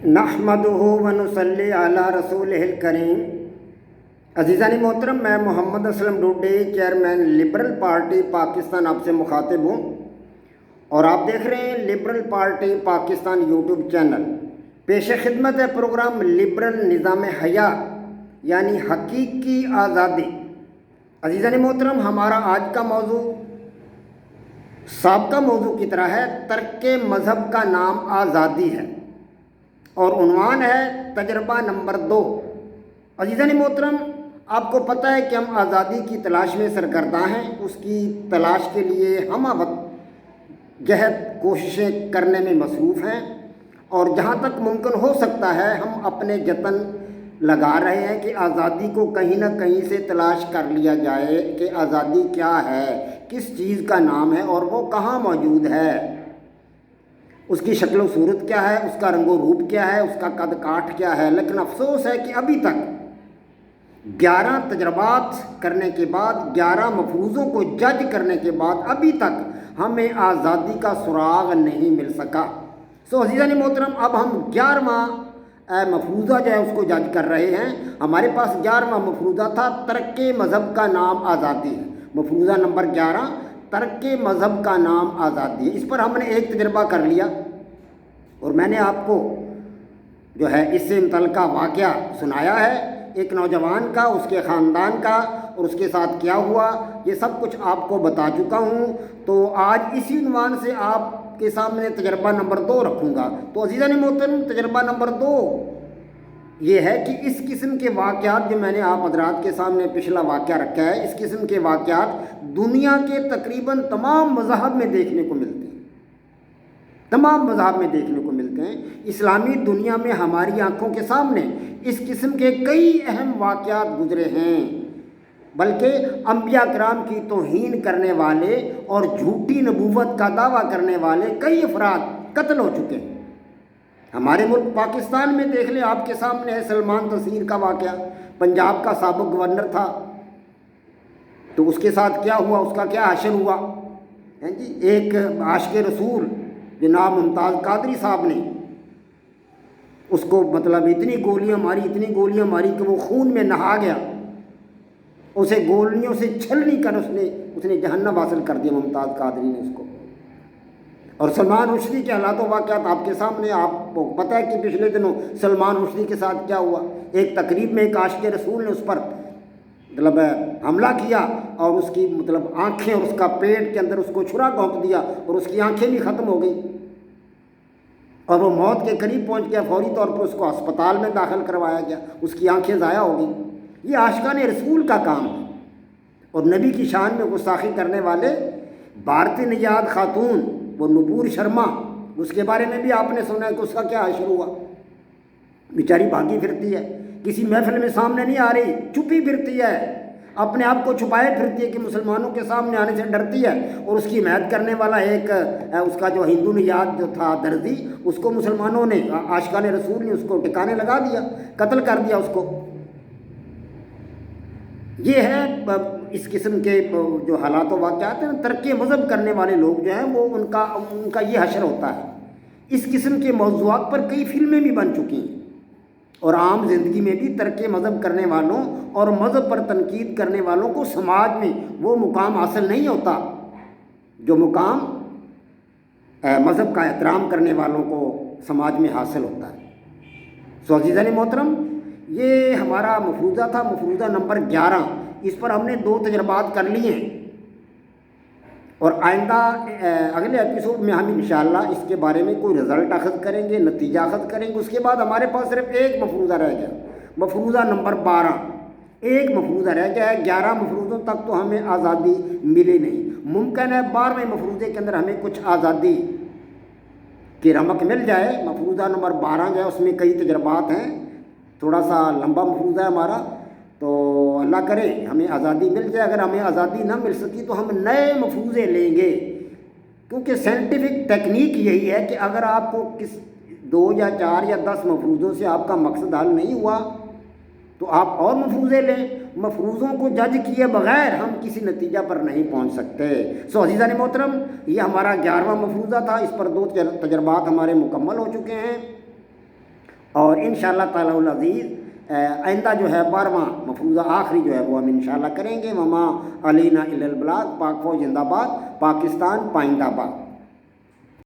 نحمدہ ونصلی علی رسولہ الکریم۔ عزیزان محترم، میں محمد اسلم ڈوڈے، چیئرمین لبرل پارٹی پاکستان، آپ سے مخاطب ہوں اور آپ دیکھ رہے ہیں Liberal Party Pakistan YouTube channel. پیش خدمت ہے پروگرام لبرل نظام حیات یعنی حقیقی آزادی۔ عزیزان محترم، ہمارا آج کا موضوع سابقہ موضوع کی طرح ہے، ترک مذہب کا نام آزادی ہے اور عنوان ہے تجربہ نمبر 2۔ عزیزان محترم، آپ کو پتہ ہے کہ ہم آزادی کی تلاش میں سرگرداں ہیں، اس کی تلاش کے لیے ہم وقت جہد کوششیں کرنے میں مصروف ہیں اور جہاں تک ممکن ہو سکتا ہے ہم اپنے جتن لگا رہے ہیں کہ آزادی کو کہیں نہ کہیں سے تلاش کر لیا جائے کہ آزادی کیا ہے، کس چیز کا نام ہے اور وہ کہاں موجود ہے، اس کی شکل و صورت کیا ہے، اس کا رنگ و روپ کیا ہے، اس کا قد کاٹ کیا ہے۔ لیکن افسوس ہے کہ ابھی تک 11 تجربات کرنے کے بعد، 11 مفروضوں کو جج کرنے کے بعد ابھی تک ہمیں آزادی کا سراغ نہیں مل سکا۔ عزیزان محترم، اب ہم 11واں مفروضہ جو ہے اس کو جج کر رہے ہیں۔ ہمارے پاس 11واں مفروضہ تھا، ترک مذہب کا نام آزادی ہے۔ مفروضہ نمبر 11، ترک مذہب کا نام آزادی ہے۔ اس پر ہم نے ایک تجربہ کر لیا اور میں نے آپ کو جو ہے اس سے متعلقہ واقعہ سنایا ہے، ایک نوجوان کا، اس کے خاندان کا اور اس کے ساتھ کیا ہوا، یہ سب کچھ آپ کو بتا چکا ہوں۔ تو آج اسی عنوان سے آپ کے سامنے تجربہ نمبر 2 رکھوں گا۔ تو عزیزان محترم، تجربہ نمبر 2 یہ ہے کہ اس قسم کے واقعات جو میں نے آپ حضرات کے سامنے پچھلا واقعہ رکھا ہے، اس قسم کے واقعات دنیا کے تقریباً تمام مذاہب میں دیکھنے کو ملتے ہیں، تمام مذاہب میں دیکھنے کو ملتے ہیں۔ اسلامی دنیا میں ہماری آنکھوں کے سامنے اس قسم کے کئی اہم واقعات گزرے ہیں، بلکہ انبیاء کرام کی توہین کرنے والے اور جھوٹی نبوت کا دعویٰ کرنے والے کئی افراد قتل ہو چکے ہیں۔ ہمارے ملک پاکستان میں دیکھ لیں، آپ کے سامنے ہے سلمان تسیر کا واقعہ، پنجاب کا سابق گورنر تھا، تو اس کے ساتھ کیا ہوا، اس کا کیا حشر ہوا ہے جی۔ ایک عاشق رسول جناب ممتاز قادری صاحب نے اس کو اتنی گولیاں ماری کہ وہ خون میں نہا گیا، اسے گولیوں سے چھلنی کر اس نے جہنم حاصل کر دیا ممتاز قادری نے اس کو۔ اور سلمان رشدی کے حالات و واقعات آپ کے سامنے، آپ کو پتہ ہے کہ پچھلے دنوں سلمان رشدی کے ساتھ کیا ہوا۔ ایک تقریب میں ایک عاشق رسول نے اس پر حملہ کیا اور اس کی آنکھیں اور اس کا پیٹ کے اندر اس کو چھرا گھونپ دیا اور اس کی آنکھیں بھی ختم ہو گئی اور وہ موت کے قریب پہنچ گیا۔ فوری طور پر اس کو اسپتال میں داخل کروایا گیا، اس کی آنکھیں ضائع ہو گئیں۔ یہ عاشقان رسول کا کام ہے۔ اور نبی کی شان میں گستاخی کرنے والے بھارتی نژاد خاتون، وہ نپور شرما، اس کے بارے میں بھی آپ نے سنا ہے کہ اس کا کیا حشر ہوا۔ بیچاری بھاگی پھرتی ہے، کسی محفل میں سامنے نہیں آ رہی، چھپی پھرتی ہے، اپنے آپ کو چھپائے پھرتی ہے کہ مسلمانوں کے سامنے آنے سے ڈرتی ہے۔ اور اس کی حمایت کرنے والا ایک اس کا جو ہندو نژاد جو تھا درزی، اس کو مسلمانوں نے، عاشقان رسول نے اس کو ٹکانے لگا دیا، قتل کر دیا اس کو۔ یہ ہے اس قسم کے جو حالات و واقعات ہیں۔ ترک مذہب کرنے والے لوگ جو ہیں وہ ان کا یہ حشر ہوتا ہے۔ اس قسم کے موضوعات پر کئی فلمیں بھی بن چکی ہیں اور عام زندگی میں بھی ترک مذہب کرنے والوں اور مذہب پر تنقید کرنے والوں کو سماج میں وہ مقام حاصل نہیں ہوتا جو مقام مذہب کا احترام کرنے والوں کو سماج میں حاصل ہوتا ہے۔ عزیزان محترم، یہ ہمارا مفروضہ تھا، مفروضہ نمبر 11۔ اس پر ہم نے 2 تجربات کر لیے ہیں اور آئندہ اگلے ایپیسوڈ میں ہم انشاءاللہ اس کے بارے میں کوئی رزلٹ اخذ کریں گے، نتیجہ اخذ کریں گے۔ اس کے بعد ہمارے پاس صرف ایک مفروضہ رہ گیا، مفروضہ نمبر 12۔ ایک مفروضہ رہ گیا ہے، 11 مفروضوں تک تو ہمیں آزادی ملی نہیں۔ ممکن ہے 12ویں مفروضے کے اندر ہمیں کچھ آزادی کی رمق مل جائے۔ مفروضہ نمبر 12 جو ہے اس میں کئی تجربات ہیں، تھوڑا سا لمبا مفروضہ ہے ہمارا، تو اللہ کرے ہمیں آزادی مل جائے۔ اگر ہمیں آزادی نہ مل سکی تو ہم نئے مفروضے لیں گے، کیونکہ سائنٹیفک ٹیکنیک یہی ہے کہ اگر آپ کو 2 یا 4 یا 10 مفروضوں سے آپ کا مقصد حل نہیں ہوا تو آپ اور مفروضے لیں۔ مفروضوں کو جج کیے بغیر ہم کسی نتیجہ پر نہیں پہنچ سکتے۔ عزیزان محترم، یہ ہمارا 11واں مفروضہ تھا، اس پر 2 تجربات ہمارے مکمل ہو چکے ہیں۔ اور انشاءاللہ تعالی العزیز آئندہ جو ہے 12واں مفروضہ آخری جو ہے وہ ہم انشاءاللہ کریں گے۔ وما علینا الا البلاغ۔ پاک فوج زندہ باد، پاکستان پائندہ باد۔